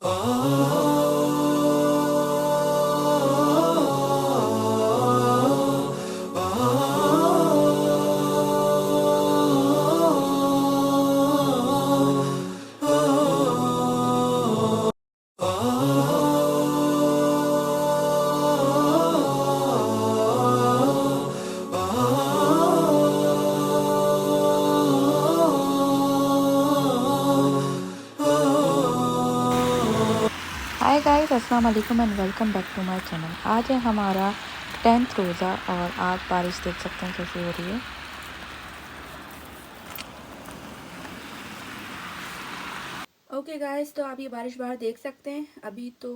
हाय guys, अस्सलाम वालेकुम and welcome back to my channel. आज है हमारा 10th रोज़ा और आज बारिश देख सकते हैं कैसी हो रही है। ओके गाइस, तो आप ये बारिश बाहर देख सकते हैं। अभी तो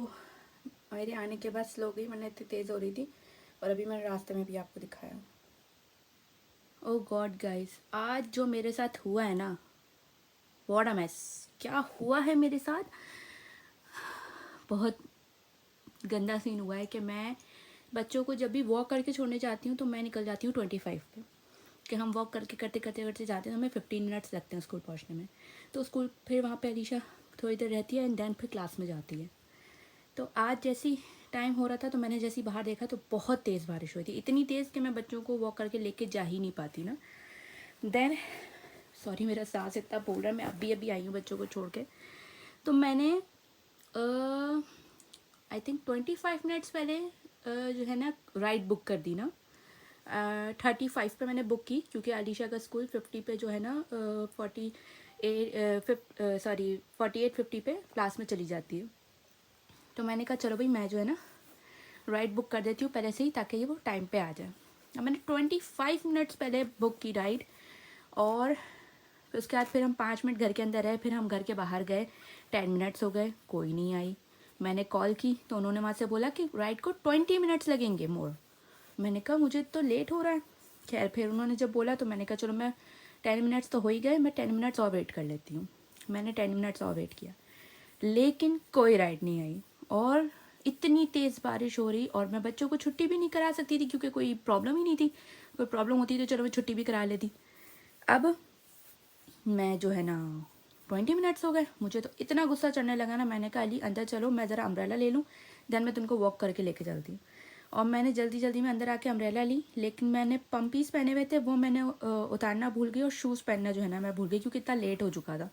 मेरे आने के बाद स्लो गई, वरना इतनी तेज़ हो रही थी। और अभी मैंने रास्ते में भी आपको दिखाया। ओह गॉड गाइस, आज जो मेरे साथ हुआ है ना, व्हाट अ मेस। क्या हुआ है मेरे साथ, बहुत गंदा सीन हुआ है कि मैं बच्चों को जब भी वॉक करके छोड़ने जाती हूँ तो मैं निकल जाती हूँ 25 पे, कि हम वॉक करके करते करते करते जाते हैं तो हमें 15 मिनट्स लगते हैं स्कूल पहुँचने में। तो स्कूल फिर वहाँ पे अलीशा थोड़ी देर रहती है एंड देन फिर क्लास में जाती है। तो आज जैसी टाइम हो रहा था तो मैंने जैसी बाहर देखा तो बहुत तेज़ बारिश हुई थी, इतनी तेज़ कि मैं बच्चों को वॉक करके लेके जा ही नहीं पाती ना। देन सॉरी, मेरा सांस इतना बोल रहा है, मैं अभी अभी आई हूँ बच्चों को छोड़ के। तो मैंने आई थिंक 25 मिनट्स पहले जो है ना राइड बुक कर दी ना। 35 पे मैंने बुक की, क्योंकि अलीशा का स्कूल 50 पे जो है ना 48-50 पे क्लास में चली जाती है। तो मैंने कहा चलो भाई, मैं जो है ना राइड बुक कर देती हूँ पहले से ही, ताकि ये वो टाइम पे आ जाए। अब मैंने 25 मिनट्स पहले बुक की राइड, और फिर उसके बाद फिर हम 5 मिनट घर के अंदर रहे, फिर हम घर के बाहर गए। 10 मिनट्स हो गए, कोई नहीं आई। मैंने कॉल की तो उन्होंने वहाँ से बोला कि राइड को 20 मिनट्स लगेंगे मोर। मैंने कहा मुझे तो लेट हो रहा है। खैर फिर उन्होंने जब बोला तो मैंने कहा चलो, मैं 10 मिनट्स तो हो ही गए, मैं 10 मिनट्स और वेट कर लेती हूँ। मैंने 10 मिनट्स और वेट किया, लेकिन कोई राइड नहीं आई। और इतनी तेज़ बारिश हो रही, और मैं बच्चों को छुट्टी भी नहीं करा सकती थी क्योंकि कोई प्रॉब्लम ही नहीं थी। कोई प्रॉब्लम होती तो चलो मैं छुट्टी भी करा लेती। अब मैं जो है ना 20 मिनट्स हो गए, मुझे तो इतना गुस्सा चढ़ने लगा ना। मैंने कहा अली अंदर चलो, मैं ज़रा अम्ब्रेला ले लूँ, देन मैं तुमको वॉक करके लेके चलती हूँ। और मैंने जल्दी जल्दी में अंदर आके अम्ब्रेला ली, लेकिन मैंने पम्पीज़ पहने हुए थे, वो मैंने उतारना भूल गई, और शूज़ पहनना जो है ना मैं भूल गई, क्योंकि इतना लेट हो चुका था।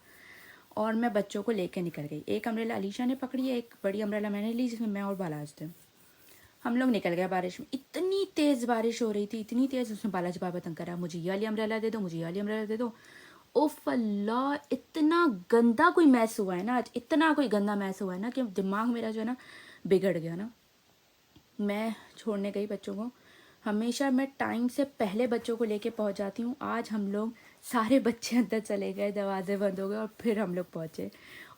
और मैं बच्चों को लेके निकल गई। एक अम्ब्रेला अलीशा ने पकड़ी है, एक बड़ी अम्ब्रेला मैंने ली, जिसमें मैं और बालाज थे। हम लोग निकल गए बारिश में। इतनी तेज़ बारिश हो रही थी, इतनी तेज़। उसमें बालाजी बाबा तंग करा, मुझे ये वाली अम्ब्रेला दे दो, मुझे ये वाली अम्ब्रेला दे दो। उफ अल्लाह, इतना गंदा कोई मैस हुआ है ना आज, इतना कोई गंदा मैस हुआ है ना कि दिमाग मेरा जो है ना बिगड़ गया ना। मैं छोड़ने गई बच्चों को, हमेशा मैं टाइम से पहले बच्चों को लेके पहुंच जाती हूँ। आज हम लोग सारे बच्चे अंदर चले गए, दरवाजे बंद हो गए, और फिर हम लोग पहुँचे।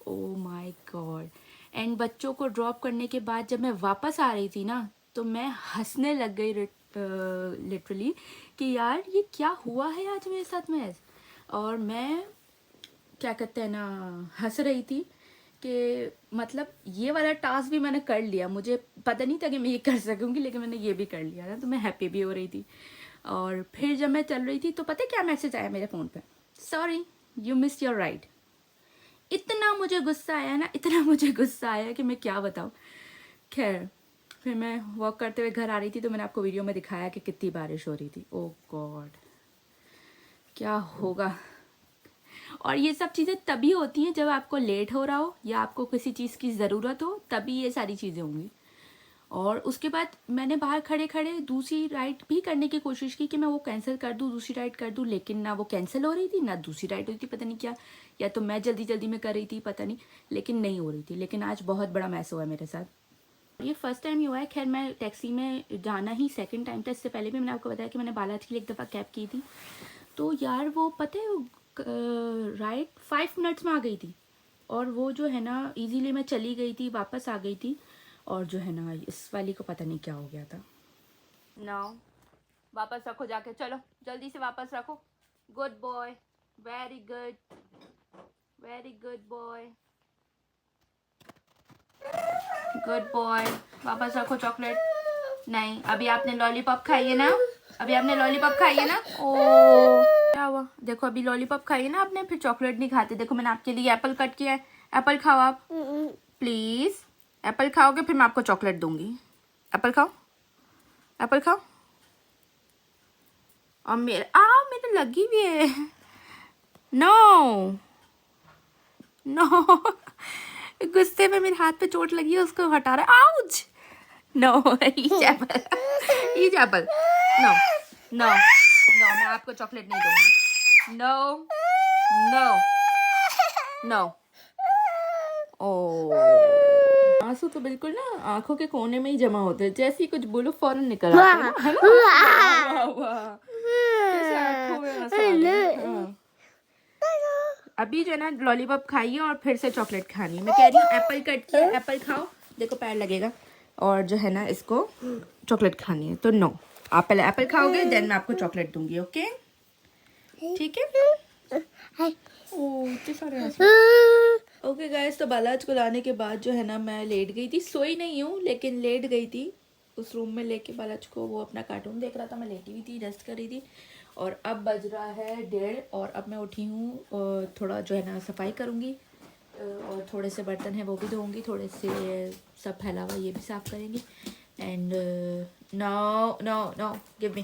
Oh my God. एंड बच्चों को ड्रॉप करने के बाद जब मैं वापस आ रही थी ना, तो मैं हंसने लग गई लिटरली, कि यार ये क्या हुआ है आज मेरे साथ में। और मैं क्या कहते हैं ना, हंस रही थी कि मतलब ये वाला टास्क भी मैंने कर लिया। मुझे पता नहीं था कि मैं ये कर सकूंगी, लेकिन मैंने ये भी कर लिया था, तो मैं हैप्पी भी हो रही थी। और फिर जब मैं चल रही थी तो पता है क्या मैसेज आया मेरे फ़ोन पे, sorry you missed your ride. इतना मुझे गुस्सा आया ना, इतना मुझे गुस्सा आया कि मैं क्या बताऊँ। खैर फिर मैं वॉक करते हुए घर आ रही थी, तो मैंने आपको वीडियो में दिखाया कि कितनी बारिश हो रही थी। ओह गॉड, क्या होगा। और ये सब चीज़ें तभी होती हैं जब आपको लेट हो रहा हो या आपको किसी चीज़ की ज़रूरत हो, तभी ये सारी चीज़ें होंगी। और उसके बाद मैंने बाहर खड़े खड़े दूसरी राइड भी करने की कोशिश की कि मैं वो कैंसिल कर दूँ, दूसरी राइड कर दूँ, लेकिन ना वो कैंसिल हो रही थी ना दूसरी राइड हुई थी। पता नहीं क्या, या तो मैं जल्दी जल्दी में कर रही थी, पता नहीं, लेकिन नहीं हो रही थी। लेकिन आज बहुत बड़ा मैस हुआ है मेरे साथ। ये फर्स्ट टाइम ही हुआ है। खैर मैं टैक्सी में जाना ही सेकंड टाइम था। इससे पहले भी मैंने आपको बताया कि मैंने बालाजी के लिए एक दफ़ा कैब की थी। तो यार वो पता है राइड 5 मिनट्स में आ गई थी, और वो जो है ना इजीली मैं चली गई थी, वापस आ गई थी। और जो है ना इस वाली को पता नहीं क्या हो गया था। नाउ वापस रखो जाके, चलो जल्दी से वापस रखो। Good boy, very good, very good boy, good boy. वापस रखो चॉकलेट। नहीं, अभी आपने लॉलीपॉप खाई है ना, अभी आपने लॉलीपॉप खाई है ना। ओ क्या हुआ, देखो अभी लॉलीपॉप खाई है ना आपने, फिर चॉकलेट नहीं खाते। देखो मैंने आपके लिए एप्पल कट किया है, एप्पल खाओ आप प्लीज। एप्पल खाओगे फिर मैं आपको चॉकलेट दूंगी। एप्पल खाओ, एप्पल खाओ। और मेरे लगी भी है। नो नो गुस्से में मेरे हाथ पे चोट लगी है, उसको हटा रहा है। Ouch. No each apple, each apple. No no no, मैं आपको चॉकलेट नहीं दूंगी। No no no. ओ, आंसू तो बिल्कुल ना आंखों के कोने में ही जमा होते हैं, जैसे ही कुछ बोलो फौरन निकल आते हैं ना, है ना? वाह वाह, कैसे आंखों में आंसू आ गए। हाँ। अभी जो है ना लॉलीपॉप खाइए और फिर से चॉकलेट खानी है। मैं कह रही हूँ एप्पल कट किया, एप्पल खाओ, देखो पैर लगेगा। और जो है ना इसको चॉकलेट खानी है, तो नो, आप पहले एप्पल खाओगे देन मैं आपको चॉकलेट दूंगी। ओके, ठीक है। ओह इतने सारे आंसू। ओके गाइस, तो बालाज को लाने के बाद जो है ना मैं लेट गई थी, सोई नहीं हूँ लेकिन लेट गई थी उस रूम में लेके बालाज को। वो अपना कार्टून देख रहा था, मैं लेटी हुई थी, रेस्ट कर रही थी। और अब बज रहा है 1:30 और अब मैं उठी हूँ। थोड़ा जो है ना सफाई करूँगी और थोड़े से बर्तन हैं वो भी धोऊंगी, थोड़े से सब फैला हुआ ये भी साफ़ करेंगी। And no no no give me.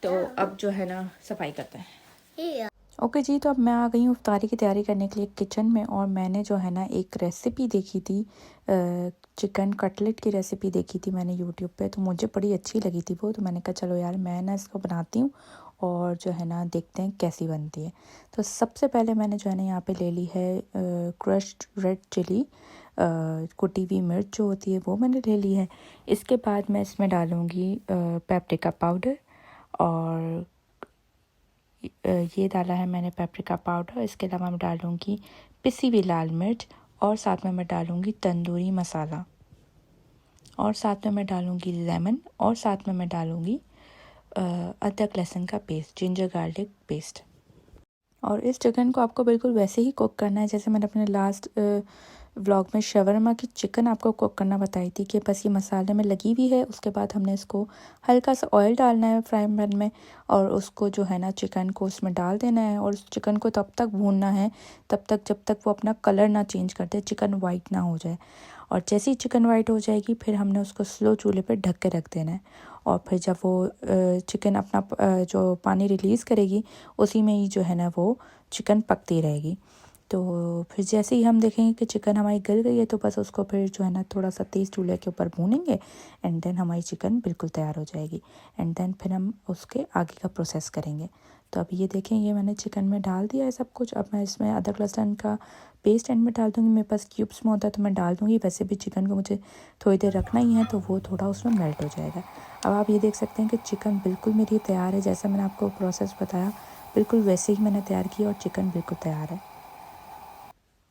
तो अब जो है ना सफाई करते हैं। ओके जी, तो अब मैं आ गई हूँ इफ्तारी की तैयारी करने के लिए किचन में। और मैंने जो है ना एक रेसिपी देखी थी, चिकन कटलेट की रेसिपी देखी थी मैंने यूट्यूब पे, तो मुझे बड़ी अच्छी लगी थी वो। तो मैंने कहा चलो यार मैं ना इसको बनाती हूँ और जो है ना देखते हैं कैसी बनती है। तो सबसे पहले मैंने जो है ना यहाँ पे ले ली है क्रश्ड रेड चिली, कुटी हुई मिर्च जो होती है वो मैंने ले ली है। इसके बाद मैं इसमें डालूँगी पेपरिका पाउडर, और ये डाला है मैंने पेपरिका पाउडर। इसके अलावा मैं डालूँगी पिसी हुई लाल मिर्च, और साथ में मैं डालूँगी तंदूरी मसाला, और साथ में मैं डालूँगी लेमन, और साथ में मैं डालूँगी अदरक लहसुन का पेस्ट, जिंजर गार्लिक पेस्ट। और इस चिकन को आपको बिल्कुल वैसे ही कुक करना है जैसे मैंने अपने लास्ट व्लॉग में शवरमा की चिकन आपको कुक करना बताई थी, कि बस ये मसाले में लगी हुई है। उसके बाद हमने इसको हल्का सा ऑयल डालना है फ्राइंग पैन में, और उसको जो है ना चिकन को उसमें डाल देना है। और उस चिकन को तब तक भूनना है तब तक जब तक वो अपना कलर ना चेंज कर दे, चिकन वाइट ना हो जाए। और जैसे ही चिकन वाइट हो जाएगी फिर हमने उसको स्लो चूल्हे पर ढक के रख देना है। और फिर जब वो चिकन अपना जो पानी रिलीज़ करेगी उसी में ही जो है ना वो चिकन पकती रहेगी। तो फिर जैसे ही हम देखेंगे कि चिकन हमारी गल गई है तो बस उसको फिर जो है ना थोड़ा सा तेज़ चूल्हे के ऊपर भूनेंगे, एंड देन हमारी चिकन बिल्कुल तैयार हो जाएगी। एंड देन फिर हम उसके आगे का प्रोसेस करेंगे। तो अब ये देखें, ये मैंने चिकन में डाल दिया है सब कुछ। अब मैं इसमें अदरक लहसुन का पेस्ट एंड में डाल दूँगी। मेरे पास क्यूब्स में होता है तो मैं डाल दूँगी, वैसे भी चिकन को मुझे थोड़ी देर रखना ही है तो वो थोड़ा उसमें मेल्ट हो जाएगा। अब आप ये देख सकते हैं कि चिकन बिल्कुल मेरी तैयार है, जैसा मैंने आपको प्रोसेस बताया बिल्कुल वैसे ही मैंने तैयार किया और चिकन बिल्कुल तैयार है।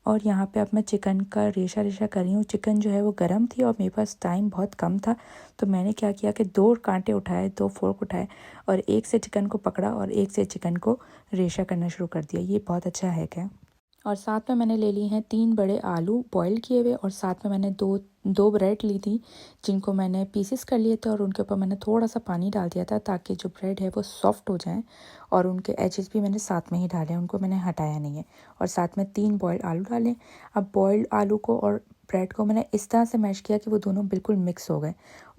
और यहाँ पे अब मैं चिकन का रेशा रेशा कर रही हूँ। चिकन जो है वो गर्म थी और मेरे पास टाइम बहुत कम था, तो मैंने क्या किया कि 2 कांटे उठाए, 2 फोर्क उठाए, और एक से चिकन को पकड़ा और एक से चिकन को रेशा करना शुरू कर दिया। ये बहुत अच्छा है क्या। और साथ में मैंने ले ली हैं 3 बड़े आलू बॉईल किए हुए, और साथ में मैंने दो ब्रेड ली थी जिनको मैंने पीसेस कर लिए थे, और उनके ऊपर मैंने थोड़ा सा पानी डाल दिया था ताकि जो ब्रेड है वो सॉफ्ट हो जाए। और उनके एजेस भी मैंने साथ में ही डाले, उनको मैंने हटाया नहीं है। और साथ में 3 बॉयल्ड आलू डाले। अब बॉयल्ड आलू को और ब्रेड को मैंने इस तरह से मैश किया कि वो दोनों बिल्कुल मिक्स हो गए।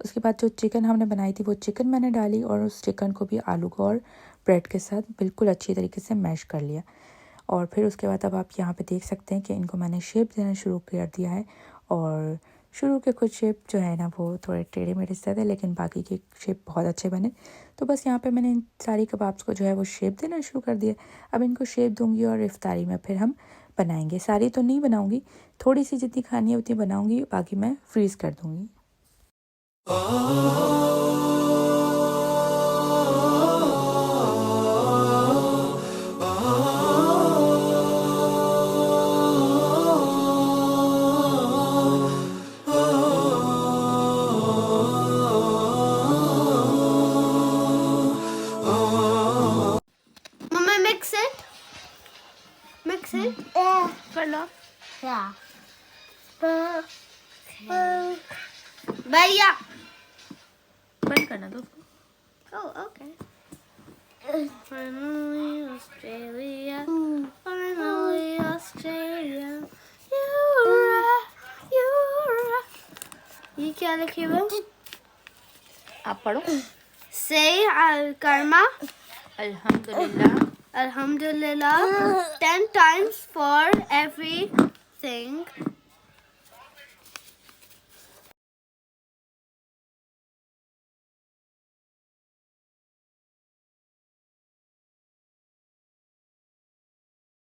उसके बाद जो चिकन हमने बनाई थी वो चिकन मैंने डाली, और उस चिकन को भी आलू को और ब्रेड के साथ बिल्कुल अच्छी तरीके से मैश कर लिया। और फिर उसके बाद अब आप यहाँ पे देख सकते हैं कि इनको मैंने शेप देना शुरू कर दिया है। और शुरू के कुछ शेप जो है ना वो थोड़े टेढ़े मेढ़े से थे, लेकिन बाकी के शेप बहुत अच्छे बने। तो बस यहाँ पे मैंने इन सारी कबाब्स को जो है वो शेप देना शुरू कर दिया। अब इनको शेप दूंगी और इफ्तारी में फिर हम बनाएंगे। सारी तो नहीं बनाऊंगी, थोड़ी सी जितनी खानी है उतनी बनाऊंगी, बाकी मैं फ्रीज़ कर दूंगी। कर लो भैया बंद करना दो उसको। Oh, okay. Finally, Australia. Finally, Australia. You're क्या लिखी हुई? आप पढ़ो। Say karma अल्हम्दुलिल्लाह alhamdulillah 10 times for everything